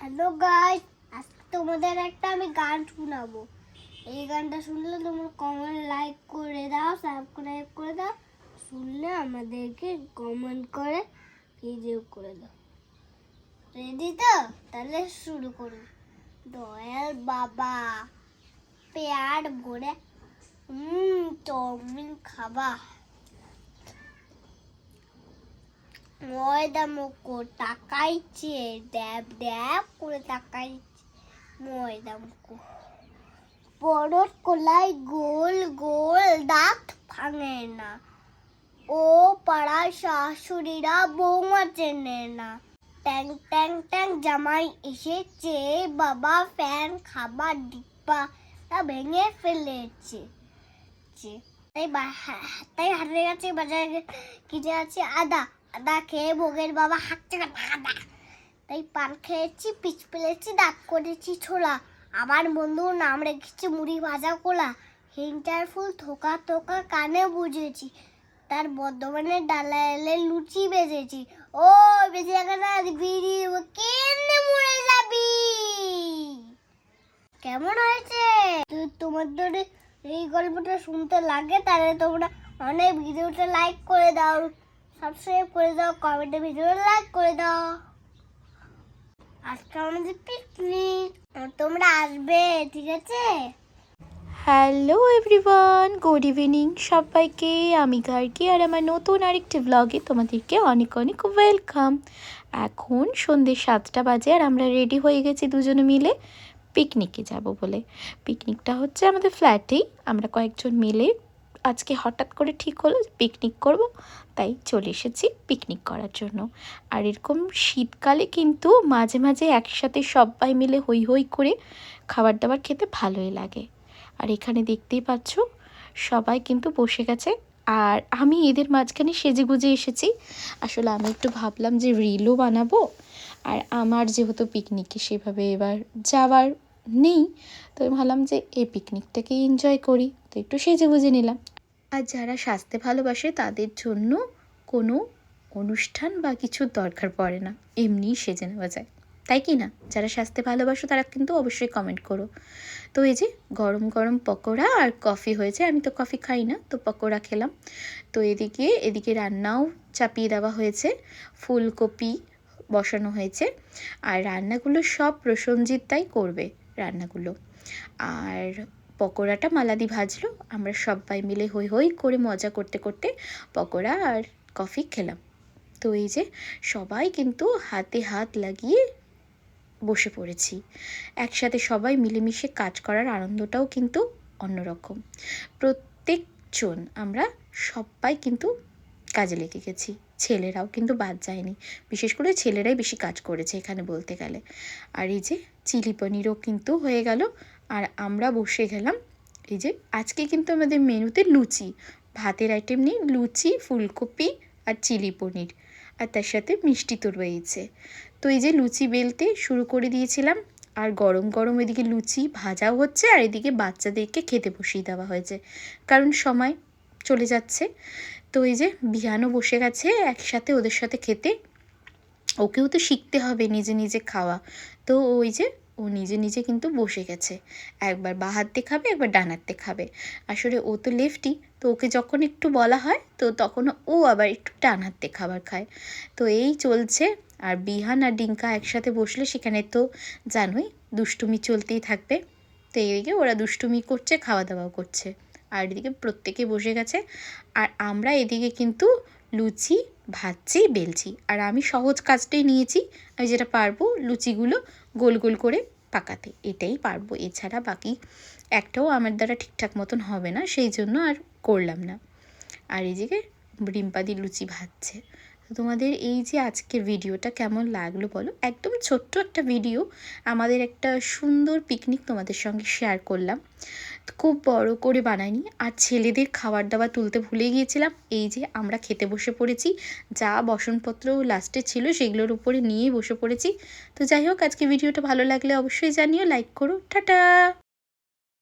Hello guys, আজকে তোমাদের একটা আমি গান শোনাবো। এই গানটা শুনলে তোমরা কমেন্ট লাইক করে দাও, সাবস্ক্রাইব করে দাও। শুনলে আমাদেরকে কমেন্ট করে ভিডিও করে দাও। রেডি তো? তাহলে শুরু করো। দয়াল বাবা পেয়ার ভরে চাউমিন খাবা, ময়দা মুখো তাকাইছে, ড্যাব ড্যাব করে তাকাইছে ময়দা মুখো। বড় কলাই গোল গোল দাঁত ভাঙে না, ও পাড়ার শাশুড়িরা বৌমা চেনে না। ট্যাং ট্যাং ট্যাং জামাই এসেছে, বাবা ফ্যান খাবার ডিব্বা ভেঙে ফেলেছে। তাই হাটের কাছে বাজারে কিনে আছে আদা, আদা খেয়ে ভোগের বাবা হাঁকতে আদা। তাই পান খেয়েছি, পিচ ফেলেছি, দাঁত করেছি ছোলা। আমার বন্ধুর নাম রেখেছি মুড়ি ভাজা কোলা। হিংটার ফুল থোকা থোকা কানে বুঝেছি, তার বর্ধমানে ডালা এলে লুচি বেজেছি। ও বেঁচে গেছে বিড়ি কেনে মরে যাবি। কেমন হয়েছে? তোমাদের এই গল্পটা শুনতে লাগে তাহলে তোমরা অনেক ভিডিওটা লাইক করে দাও, সাবস্ক্রাইব করে দাও, কমেন্টে ভিডিওটা লাইক করে দাও। আজকে আমাদের পিকনিক, তোমরা আসবে, ঠিক আছে? হ্যালো এভরিওয়ান, গুড ইভিনিং সবাইকে। আমি গার্গী আর আমার নতুন আরেকটি ব্লগে তোমাদেরকে অনেক অনেক ওয়েলকাম। এখন সন্ধ্যে 7টা বাজে আর আমরা রেডি হয়ে গেছি দুজনে মিলে পিকনিকে যাব বলে। পিকনিকটা হচ্ছে আমাদের ফ্ল্যাটেই, আমরা কয়েকজন মিলে আজকে হঠাৎ করে ঠিক হলো পিকনিক করব, তাই চলে এসেছি পিকনিক করার জন্য। আর এরকম শীতকালে কিন্তু মাঝে মাঝে একসাথে সবাই মিলে হই হই করে খাবার দাবার খেতে ভালোই লাগে। আর এখানে দেখতেই পাচ্ছ সবাই কিন্তু বসে গেছে, আর আমি এদের মাঝখানে সেজে গুজে এসেছি। আসলে আমি একটু ভাবলাম যে রিলও বানাবো, আর আমার যেহেতু পিকনিকে সেভাবে এবার যাওয়ার নেই, তো আমি ভাবলাম যে এই পিকনিকটাকে এনজয় করি, তো একটু সেজে গুজে নিলাম। আর যারা সাজতে ভালোবাসে তাদের জন্য কোনো অনুষ্ঠান বা কিছুর দরকার পড়ে না, এমনিই সেজে নেওয়া যায়, তাই কি না? যারা সাজতে ভালোবাসো তারা কিন্তু অবশ্যই কমেন্ট করো। তো এই যে গরম গরম পকোড়া আর কফি হয়েছে, আমি তো কফি খাই না, তো পকোড়া খেলাম। তো এদিকে রান্নাও চাপিয়ে দেওয়া হয়েছে, ফুলকপি বসানো হয়েছে, আর রান্নাগুলো সব প্রসঞ্জিৎ তাই করবে রান্নাগুলো। আর পকোড়াটা মালাদি ভাজলো, আমরা সবাই মিলে হই হই করে মজা করতে করতে পকোড়া আর কফি খেলাম। তো এই যে সবাই কিন্তু হাতে হাত লাগিয়ে বসে পড়েছি, একসাথে সবাই মিলেমিশে কাজ করার আনন্দটাও কিন্তু অন্যরকম। প্রত্যেকজন আমরা সবাই কিন্তু কাজে লেগে গেছি, ছেলেরাও কিন্তু বাদ যায়নি, বিশেষ করে ছেলেরাই বেশি কাজ করেছে এখানে বলতে গেলে। আর এই যে চিলি পনিরও কিন্তু হয়ে গেল, আর আমরা বসে গেলাম। এই যে আজকে কিন্তু আমাদের মেনুতে লুচি, ভাতের আইটেম নেই, লুচি, ফুলকপি আর চিলি পনির, আর তার সাথে মিষ্টি তো রয়েছে। তো এই যে লুচি বেলতে শুরু করে দিয়েছিলাম, আর গরম গরম এদিকে লুচি ভাজাও হচ্ছে, আর এদিকে বাচ্চাদেরকে খেতে বসিয়ে দেওয়া হয়েছে, কারণ সময় চলে যাচ্ছে। তো এই যে বিহানও বসে গেছে একসাথে ওদের সাথে খেতে, ওকেও তো শিখতে হবে নিজে নিজে খাওয়া। তো ওই যে ও নিজে নিজে কিন্তু বসে গেছে, একবার বাঁ হাতে খাবে, একবার ডান হাতে খাবে। আসলে ও তো লেফটি, তো ওকে যখন একটু বলা হয় তো তখন ও আবার একটু ডান হাতে খাবার খায়। তো এই চলছে। আর বিহান আর ডিঙ্কা একসাথে বসলে সেখানে তো জানোই দুষ্টুমি চলতেই থাকবে। তো এইদিকে ওরা দুষ্টুমি করছে, খাওয়া দাওয়াও করছে, আর এদিকে প্রত্যেকে বসে গেছে। আর আমরা এদিকে কিন্তু লুচি ভাজছি, বেলছি, আর আমি সহজ কাজটাই নিয়েছি। আমি যেটা পারবো লুচিগুলো গোল গোল করে পাকাতে, এটাই পারবো, এছাড়া বাকি একটাও আমার দ্বারা ঠিকঠাক মতন হবে না, সেই জন্য আর করলাম না। আর এইদিকে রিম্পাদি লুচি ভাজছে। তোমাদের এই যে আজকের ভিডিওটা কেমন লাগলো বলো, একদম ছোট্ট একটা ভিডিও, আমাদের একটা সুন্দর পিকনিক তোমাদের সঙ্গে শেয়ার করলাম, খুব বড় করে বানাইনি। আর ছেলেদের খাবার দাবার তুলতে ভুলে গিয়েছিলাম, এই যে আমরা খেতে বসে পড়েছি, যা বাসনপত্র লাস্টে ছিল সেগুলোর উপরে নিয়েই বসে পড়েছি। তো যাই হোক, আজকে ভিডিওটা ভালো লাগলে অবশ্যই জানিও, লাইক করো, টাটা।